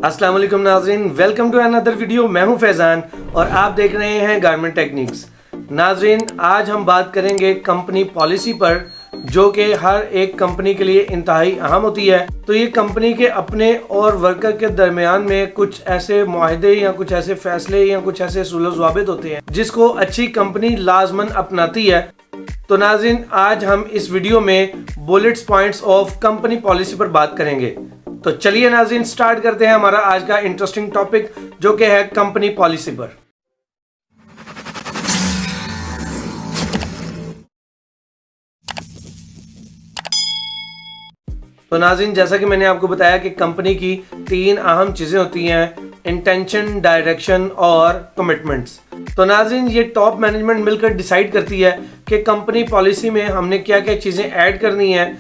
السلام علیکم ناظرین، ویلکم ٹو اندر ویڈیو۔ میں ہوں فیضان اور آپ دیکھ رہے ہیں گارمنٹ ٹیکنیکس۔ ناظرین، آج ہم بات کریں گے کمپنی پالیسی پر، جو کہ ہر ایک کمپنی کے لیے انتہائی اہم ہوتی ہے۔ تو یہ کمپنی کے اپنے اور ورکر کے درمیان میں کچھ ایسے معاہدے یا کچھ ایسے فیصلے یا کچھ ایسے اصول و ضوابط ہوتے ہیں جس کو اچھی کمپنی لازماً اپناتی ہے۔ تو ناظرین، آج ہم اس ویڈیو میں bullet points of company policy پر بات کریں گے۔ تو چلیے ناظرین، سٹارٹ کرتے ہیں ہمارا آج کا انٹرسٹنگ ٹاپک، جو کہ ہے کمپنی پالیسی پر۔ تو ناظرین، جیسا کہ میں نے آپ کو بتایا کہ کمپنی کی تین اہم چیزیں ہوتی ہیں: انٹینشن، ڈائریکشن اور کمٹمنٹس۔ تو ناظرین، یہ ٹاپ مینجمنٹ مل کر ڈیسائیڈ کرتی ہے کہ کمپنی پالیسی میں ہم نے کیا کیا چیزیں ایڈ کرنی ہیں،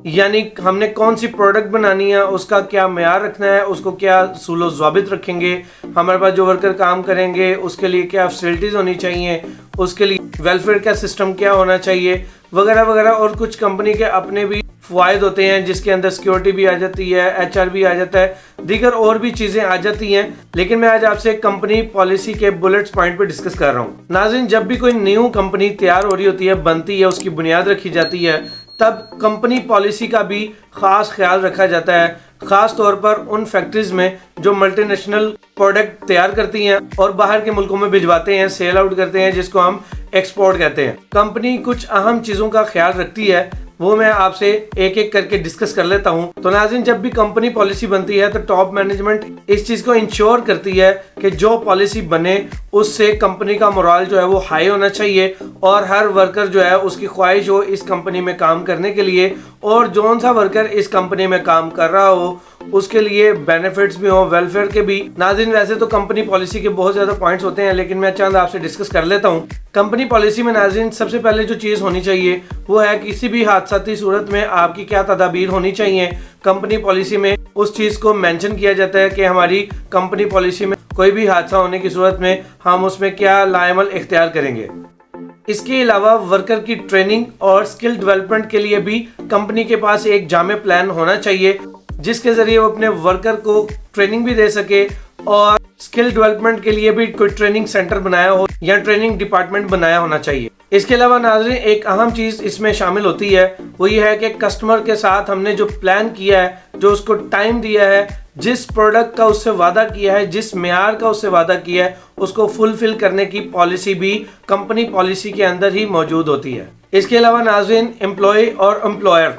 یعنی ہم نے کون سی پروڈکٹ بنانی ہے، اس کا کیا معیار رکھنا ہے، اس کو کیا اصول و ضوابط رکھیں گے، ہمارے پاس جو ورکر کام کریں گے اس کے لیے کیا فیسلٹیز ہونی چاہیے، اس کے لیے ویلفیئر کا سسٹم کیا ہونا چاہیے، وغیرہ وغیرہ۔ اور کچھ کمپنی کے اپنے بھی فوائد ہوتے ہیں، جس کے اندر سیکیورٹی بھی آ جاتی ہے، ایچ آر بھی آ جاتا ہے، دیگر اور بھی چیزیں آ جاتی ہیں۔ لیکن میں آج آپ سے کمپنی پالیسی کے بلٹس پوائنٹ پہ ڈسکس کر رہا ہوں۔ ناظرین، جب بھی کوئی نیو کمپنی تیار ہو رہی ہوتی ہے، بنتی ہے، اس کی بنیاد رکھی جاتی ہے، تب کمپنی پالیسی کا بھی خاص خیال رکھا جاتا ہے، خاص طور پر ان فیکٹریز میں جو ملٹی نیشنل پروڈکٹ تیار کرتی ہیں اور باہر کے ملکوں میں بھجواتے ہیں، سیل آؤٹ کرتے ہیں، جس کو ہم ایکسپورٹ کہتے ہیں۔ کمپنی کچھ اہم چیزوں کا خیال رکھتی ہے، وہ میں آپ سے ایک ایک کر کے ڈسکس کر لیتا ہوں۔ تو ناظرین، جب بھی کمپنی پالیسی بنتی ہے تو ٹاپ مینجمنٹ اس چیز کو انشور کرتی ہے کہ جو پالیسی بنے اس سے کمپنی کا مورال جو ہے وہ ہائی ہونا چاہیے، اور ہر ورکر جو ہے اس کی خواہش ہو اس کمپنی میں کام کرنے کے لیے، اور جون سا ورکر اس کمپنی میں کام کر رہا ہو اس کے لیے بینیفٹس بھی ہوں، ویلفیئر کے بھی۔ ناظرین، ویسے تو کمپنی پالیسی کے بہت زیادہ پوائنٹس ہوتے ہیں، لیکن میں چند آپ سے ڈسکس کر لیتا ہوں۔ کمپنی پالیسی میں ناظرین سب سے پہلے جو چیز ہونی چاہیے وہ ہے کسی بھی حادثاتی صورت میں آپ کی کیا تدابیر ہونی چاہیے۔ کمپنی پالیسی میں اس چیز کو مینشن کیا جاتا ہے کہ ہماری کمپنی پالیسی میں کوئی بھی حادثہ ہونے کی صورت میں ہم اس میں کیا لائحہ اختیار کریں گے۔ اس کے علاوہ ورکر کی ٹریننگ اور سکل ڈیولپمنٹ کے لیے بھی کمپنی کے پاس ایک جامع پلان ہونا چاہیے، جس کے ذریعے وہ اپنے ورکر کو ٹریننگ بھی دے سکے، اور سکل ڈیولپمنٹ کے لیے بھی کوئی ٹریننگ سینٹر بنایا ہو یا ٹریننگ ڈپارٹمنٹ بنایا ہونا چاہیے۔ اس کے علاوہ ناظرین، ایک اہم چیز اس میں شامل ہوتی ہے، وہ یہ ہے کہ کسٹمر کے ساتھ ہم نے جو پلان کیا ہے، جو اس کو ٹائم دیا ہے، جس پروڈکٹ کا اس سے وعدہ کیا ہے، جس معیار کا اس سے وعدہ کیا ہے، اس کو فلفل کرنے کی پالیسی بھی کمپنی پالیسی کے اندر ہی موجود ہوتی ہے۔ اس کے علاوہ ناظرین، امپلائی اور امپلائر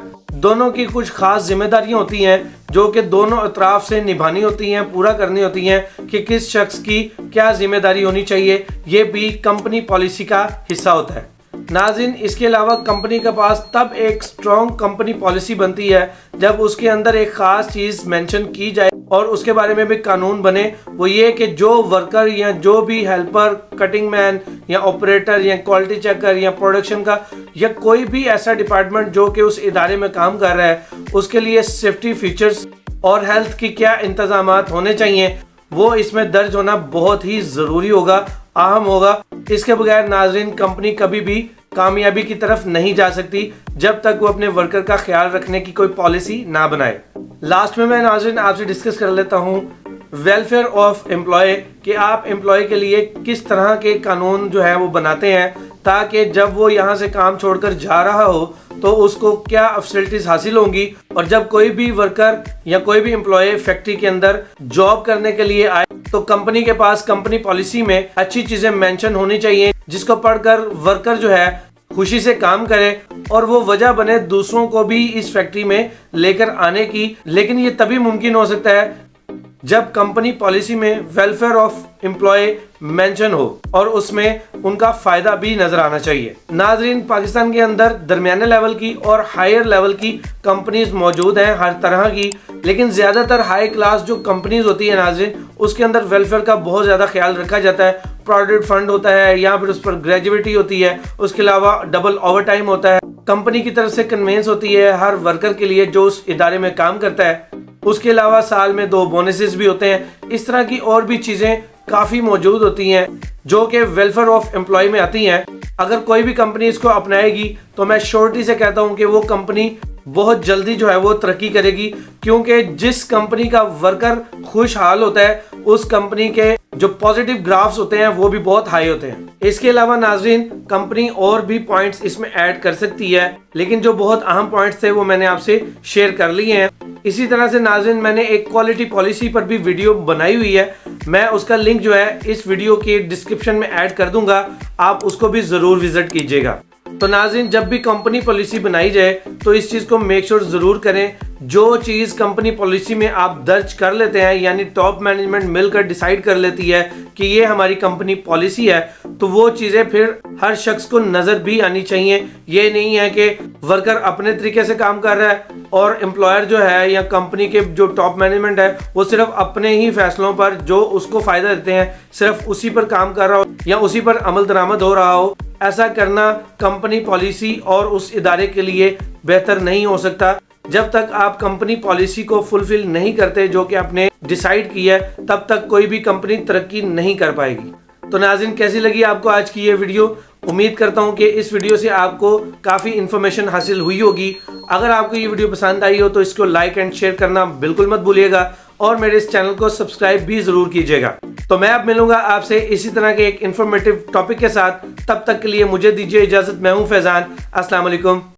دونوں کی کچھ خاص ذمہ داریاں ہوتی ہیں جو کہ دونوں اطراف سے نبھانی ہوتی ہیں، پورا کرنی ہوتی ہیں، کہ کس شخص کی کیا ذمہ داری ہونی چاہیے، یہ بھی کمپنی پالیسی کا حصہ ہوتا ہے۔ ناظرین، اس کے علاوہ کمپنی کے پاس تب ایک سٹرونگ کمپنی پالیسی بنتی ہے جب اس کے اندر ایک خاص چیز مینشن کی جائے اور اس کے بارے میں بھی قانون بنے، وہ یہ کہ جو ورکر یا جو بھی ہیلپر، کٹنگ مین یا آپریٹر یا کوالٹی چیکر یا پروڈکشن کا یا کوئی بھی ایسا ڈپارٹمنٹ جو کہ اس ادارے میں کام کر رہا ہے، اس کے لیے سیفٹی فیچرز اور ہیلتھ کی کیا انتظامات ہونے چاہیے، وہ اس میں درج ہونا بہت ہی ضروری ہوگا، اہم ہوگا۔ اس کے بغیر ناظرین کمپنی کبھی بھی کامیابی کی طرف نہیں جا سکتی جب تک وہ اپنے ورکر کا خیال رکھنے کی کوئی پالیسی نہ بنائے۔ لاسٹ میں ناظرین آپ سے ڈسکس کر لیتا ہوں ویلفیئر آف امپلائی، کہ آپ امپلائی کے لیے کس طرح کے قانون جو ہے وہ بناتے ہیں تاکہ جب وہ یہاں سے کام چھوڑ کر جا رہا ہو تو اس کو کیا فیسلٹیز حاصل ہوں گی، اور جب کوئی بھی ورکر یا کوئی بھی امپلائی فیکٹری کے اندر جاب کرنے کے لیے آئے تو کمپنی کے پاس کمپنی پالیسی میں اچھی چیزیں مینشن ہونی چاہیے، جس کو پڑھ کر ورکر جو ہے خوشی سے کام کرے اور وہ وجہ بنے دوسروں کو بھی اس فیکٹری میں لے کر آنے کی۔ لیکن یہ تبھی ممکن ہو سکتا ہے جب کمپنی پالیسی میں ویلفیئر آف امپلائی مینشن ہو اور اس میں ان کا فائدہ بھی نظر آنا چاہیے۔ ناظرین، پاکستان کے اندر درمیانے لیول کی اور ہائر لیول کی کمپنیز موجود ہیں ہر طرح کی، لیکن زیادہ تر ہائی کلاس جو کمپنیز ہوتی ہیں ناظرین، اس کے اندر ویلفیئر کا بہت زیادہ خیال رکھا جاتا ہے۔ پروویڈنٹ فنڈ ہوتا ہے یا پھر اس پر گریجویٹی ہوتی ہے، اس کے علاوہ ڈبل اوور ٹائم ہوتا ہے، کمپنی کی طرف سے کنوینس ہوتی ہے ہر ورکر کے لیے جو اس ادارے میں کام کرتا ہے، اس کے علاوہ سال میں 2 بونسز بھی ہوتے ہیں۔ اس طرح کی اور بھی چیزیں کافی موجود ہوتی ہیں جو کہ ویلفیئر آف امپلائی میں آتی ہیں۔ اگر کوئی بھی کمپنی اس کو اپنائے گی تو میں شورٹی سے کہتا ہوں کہ وہ کمپنی بہت جلدی جو ہے وہ ترقی کرے گی، کیونکہ جس کمپنی کا ورکر خوشحال ہوتا ہے اس کمپنی کے جو پازیٹیو گرافز ہوتے ہیں وہ بھی بہت ہائی ہوتے ہیں۔ اس کے علاوہ ناظرین کمپنی اور بھی پوائنٹس اس میں ایڈ کر سکتی ہے، لیکن جو بہت اہم پوائنٹس تھے وہ میں نے آپ سے شیئر کر لیے ہیں۔ اسی طرح سے ناظرین میں نے ایک کوالٹی پالیسی پر بھی ویڈیو بنائی ہوئی ہے، میں اس کا لنک جو ہے اس ویڈیو کے ڈسکرپشن میں ایڈ کر دوں گا، آپ اس کو بھی ضرور وزٹ کیجئے گا۔ تو ناظرین جب بھی کمپنی پالیسی بنائی جائے تو اس چیز کو میک شور ضرور کریں، جو چیز کمپنی پالیسی میں آپ درج کر لیتے ہیں یعنی ٹاپ مینجمنٹ مل کر ڈیسائیڈ کر لیتی ہے کہ یہ ہماری کمپنی پالیسی ہے، تو وہ چیزیں پھر ہر شخص کو نظر بھی آنی چاہیے۔ یہ نہیں ہے کہ ورکر اپنے طریقے سے کام کر رہا ہے اور امپلائر جو ہے یا کمپنی کے جو ٹاپ مینجمنٹ ہے وہ صرف اپنے ہی فیصلوں پر جو اس کو فائدہ دیتے ہیں صرف اسی پر کام کر رہا ہو یا اسی پر عمل درآمد ہو رہا ہو۔ ایسا کرنا کمپنی پالیسی اور اس ادارے کے لیے بہتر نہیں ہو سکتا۔ جب تک آپ کمپنی پالیسی کو فلفل نہیں کرتے جو کہ آپ نے ڈیسائیڈ کیا ہے، تب تک کوئی بھی کمپنی ترقی نہیں کر پائے گی۔ تو ناظرین کیسی لگی آپ کو آج کی یہ ویڈیو؟ امید کرتا ہوں کہ اس ویڈیو سے آپ کو کافی انفارمیشن حاصل ہوئی ہوگی۔ اگر آپ کو یہ ویڈیو پسند آئی ہو تو اس کو لائک اینڈ شیئر کرنا بالکل مت بھولیے گا، اور میرے اس چینل کو سبسکرائب بھی ضرور کیجیے گا۔ تو میں اب ملوں گا آپ سے اسی طرح کے ایک انفارمیٹیو ٹاپک کے ساتھ، تب تک کے لیے مجھے دیجیے اجازت۔ میں ہوں فیضان، السلام علیکم۔